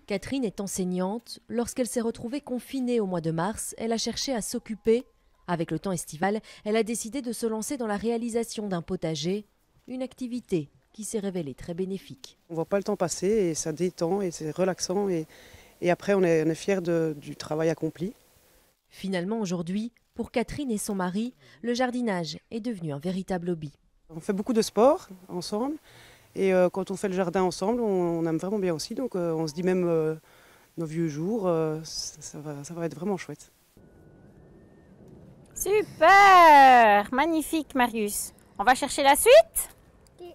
Catherine est enseignante. Lorsqu'elle s'est retrouvée confinée au mois de mars, elle a cherché à s'occuper. Avec le temps estival, elle a décidé de se lancer dans la réalisation d'un potager, une activité qui s'est révélée très bénéfique. On ne voit pas le temps passer et ça détend et c'est relaxant et après on est fiers du travail accompli. Finalement, aujourd'hui, pour Catherine et son mari, le jardinage est devenu un véritable hobby. On fait beaucoup de sport ensemble et quand on fait le jardin ensemble, on aime vraiment bien aussi. Donc on se dit même nos vieux jours, ça va être vraiment chouette. Super! Magnifique, Marius. On va chercher la suite? Oui.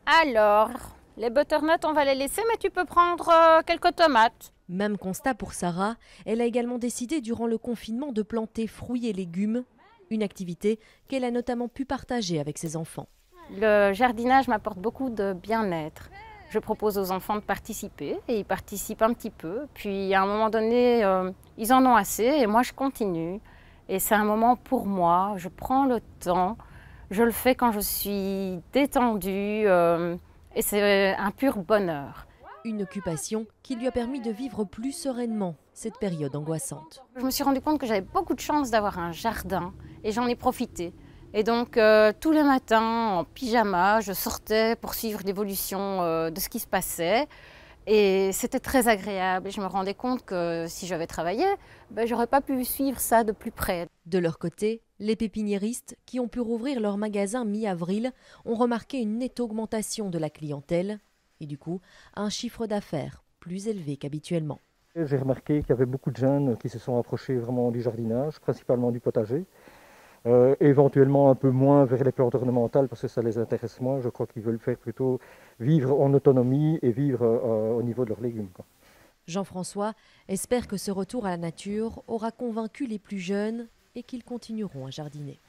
Alors, les butternuts, on va les laisser, mais tu peux prendre quelques tomates. Même constat pour Sarah, elle a également décidé durant le confinement de planter fruits et légumes, une activité qu'elle a notamment pu partager avec ses enfants. Le jardinage m'apporte beaucoup de bien-être. Je propose aux enfants de participer et ils participent un petit peu. Puis à un moment donné, ils en ont assez et moi je continue. Et c'est un moment pour moi, je prends le temps, je le fais quand je suis détendue et c'est un pur bonheur. Une occupation qui lui a permis de vivre plus sereinement cette période angoissante. Je me suis rendu compte que j'avais beaucoup de chance d'avoir un jardin et j'en ai profité. Et donc tous les matins en pyjama, je sortais pour suivre l'évolution de ce qui se passait. Et c'était très agréable. Et je me rendais compte que si j'avais travaillé, j'aurais pas pu suivre ça de plus près. De leur côté, les pépiniéristes qui ont pu rouvrir leur magasin mi-avril ont remarqué une nette augmentation de la clientèle et du coup un chiffre d'affaires plus élevé qu'habituellement. J'ai remarqué qu'il y avait beaucoup de jeunes qui se sont approchés vraiment du jardinage, principalement du potager. Éventuellement un peu moins vers les plantes ornementales parce que ça les intéresse moins. Je crois qu'ils veulent faire plutôt vivre en autonomie et vivre au niveau de leurs légumes. Jean-François espère que ce retour à la nature aura convaincu les plus jeunes et qu'ils continueront à jardiner.